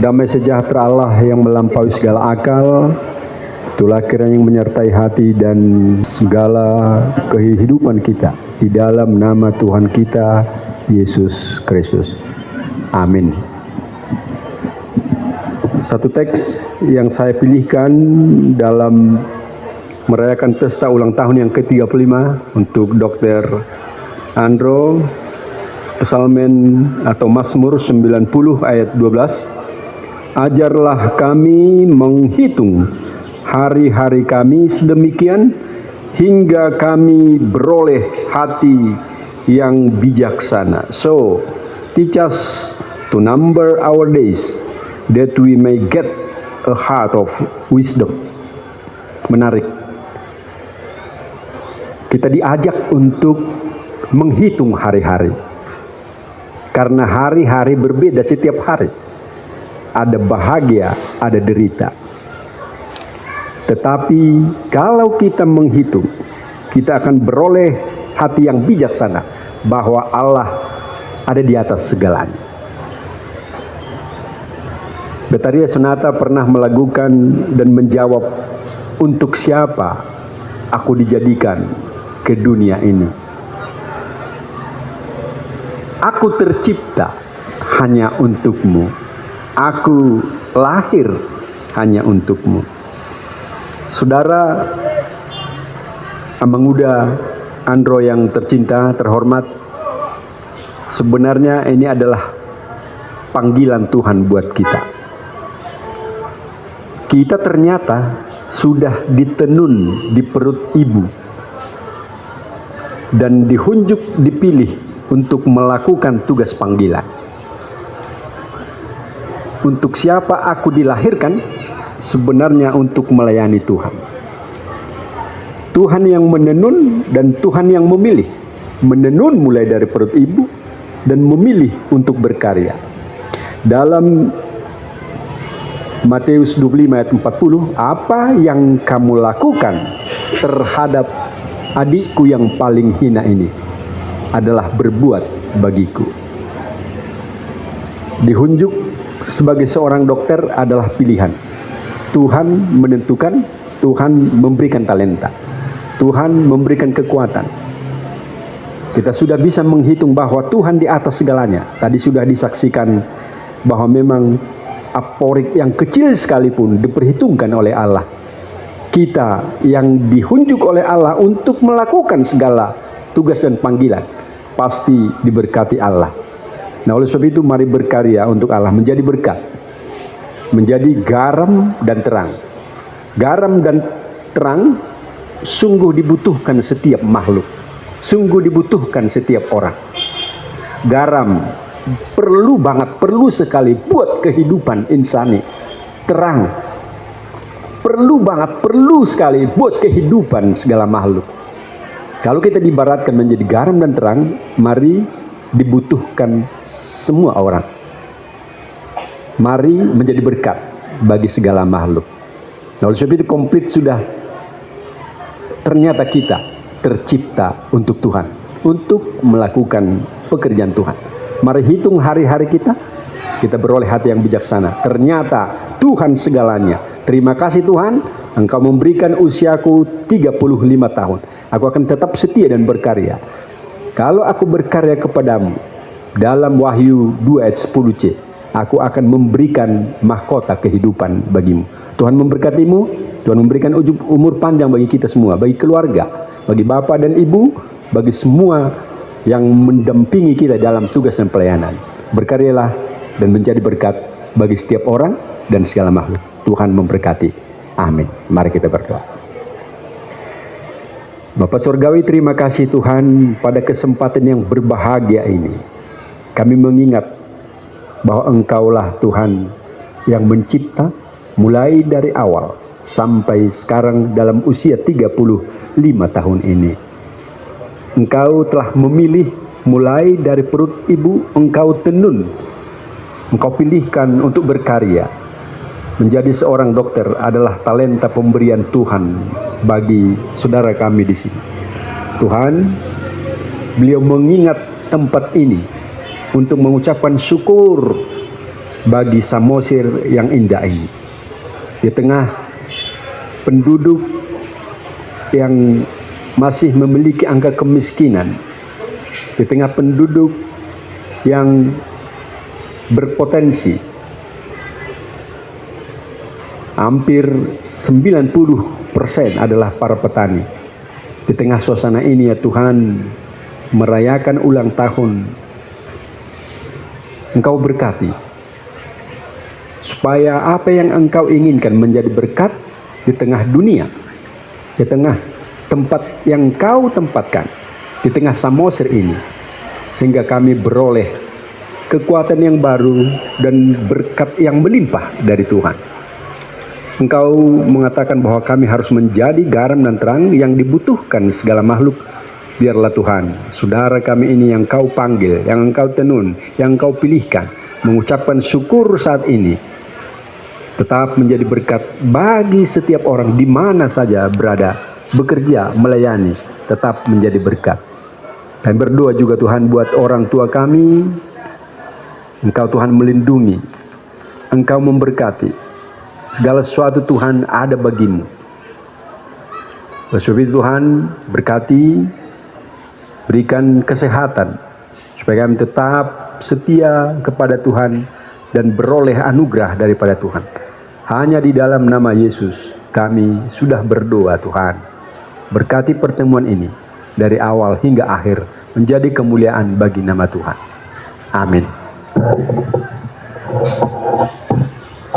Damai sejahtera Allah yang melampaui segala akal, itulah kiranya yang menyertai hati dan segala kehidupan kita di dalam nama Tuhan kita Yesus Kristus. Amin. Satu teks yang saya pilihkan dalam merayakan pesta ulang tahun yang ke-35 untuk Dr. Andro, Psalmen atau Mazmur 90 ayat 12. Ajarlah kami menghitung hari-hari kami sedemikian hingga kami beroleh hati yang bijaksana. So, teach us to number our days that we may get a heart of wisdom. Menarik. Kita diajak untuk menghitung hari-hari. Karena hari-hari berbeda setiap hari. Ada bahagia, ada derita. Tetapi kalau kita menghitung, kita akan beroleh hati yang bijaksana bahwa Allah ada di atas segalanya. Betharia Sonata pernah melakukan dan menjawab, untuk siapa aku dijadikan ke dunia ini? Aku tercipta hanya untukmu. Aku lahir hanya untukmu. Saudara Amanguda Andro yang tercinta, terhormat, sebenarnya ini adalah panggilan Tuhan buat kita. Kita ternyata sudah ditenun di perut ibu dan dihunjuk, dipilih untuk melakukan tugas panggilan. Untuk siapa aku dilahirkan? Sebenarnya untuk melayani Tuhan. Tuhan yang menenun dan Tuhan yang memilih. Menenun mulai dari perut ibu dan memilih untuk berkarya. Dalam Matius 25 ayat 40, apa yang kamu lakukan terhadap adikku yang paling hina ini adalah berbuat bagiku. Dihunjuk sebagai seorang dokter adalah pilihan. Tuhan menentukan, Tuhan memberikan talenta, Tuhan memberikan kekuatan. Kita sudah bisa menghitung bahwa Tuhan di atas segalanya. Tadi sudah disaksikan bahwa memang aporik yang kecil sekalipun diperhitungkan oleh Allah. Kita yang dihunjuk oleh Allah untuk melakukan segala tugas dan panggilan pasti diberkati Allah. Nah, oleh sebab itu mari berkarya untuk Allah, menjadi berkat, menjadi garam dan terang. Garam dan terang sungguh dibutuhkan setiap makhluk, sungguh dibutuhkan setiap orang. Garam perlu banget, perlu sekali buat kehidupan insani. Terang perlu banget, perlu sekali buat kehidupan segala makhluk. Kalau kita diibaratkan menjadi garam dan terang, mari dibutuhkan semua orang. Mari menjadi berkat bagi segala makhluk. Nah, oleh sebab itu komplit sudah. Ternyata kita tercipta untuk Tuhan, untuk melakukan pekerjaan Tuhan. Mari hitung hari-hari kita, kita beroleh hati yang bijaksana. Ternyata Tuhan segalanya. Terima kasih Tuhan, Engkau memberikan usiaku 35 tahun. Aku akan tetap setia dan berkarya. Kalau aku berkarya kepadamu, dalam Wahyu 2 ayat 10c, aku akan memberikan mahkota kehidupan bagimu. Tuhan memberkatimu, Tuhan memberikan umur panjang bagi kita semua, bagi keluarga, bagi bapak dan ibu, bagi semua yang mendampingi kita dalam tugas dan pelayanan. Berkaryalah dan menjadi berkat bagi setiap orang dan segala makhluk. Tuhan memberkati. Amin. Mari kita berdoa. Bapa Surgawi, terima kasih Tuhan pada kesempatan yang berbahagia ini. Kami mengingat bahwa Engkaulah Tuhan yang mencipta mulai dari awal sampai sekarang dalam usia 35 tahun ini. Engkau telah memilih mulai dari perut ibu, Engkau tenun, Engkau pilihkan untuk berkarya. Menjadi seorang dokter adalah talenta pemberian Tuhan bagi saudara kami di sini. Tuhan, beliau mengingat tempat ini untuk mengucapkan syukur bagi Samosir yang indah ini. Di tengah penduduk yang masih memiliki angka kemiskinan, di tengah penduduk yang berpotensi, hampir 90% adalah para petani. Di tengah suasana ini ya Tuhan, merayakan ulang tahun, Engkau berkati, supaya apa yang Engkau inginkan menjadi berkat di tengah dunia, di tengah tempat yang Kau tempatkan, di tengah Samosir ini, sehingga kami beroleh kekuatan yang baru dan berkat yang melimpah dari Tuhan. Engkau mengatakan bahwa kami harus menjadi garam dan terang yang dibutuhkan segala makhluk. Biarlah Tuhan, saudara kami ini yang Kau panggil, yang Engkau tenun, yang Engkau pilihkan, mengucapkan syukur saat ini, tetap menjadi berkat bagi setiap orang di mana saja berada, bekerja, melayani, tetap menjadi berkat. Kami berdoa juga Tuhan buat orang tua kami, Engkau Tuhan melindungi, Engkau memberkati, segala sesuatu Tuhan ada bagimu. Sebab itu Tuhan berkati, berikan kesehatan, supaya kami tetap setia kepada Tuhan dan beroleh anugerah daripada Tuhan. Hanya di dalam nama Yesus kami sudah berdoa Tuhan. Berkati pertemuan ini dari awal hingga akhir, menjadi kemuliaan bagi nama Tuhan. Amin.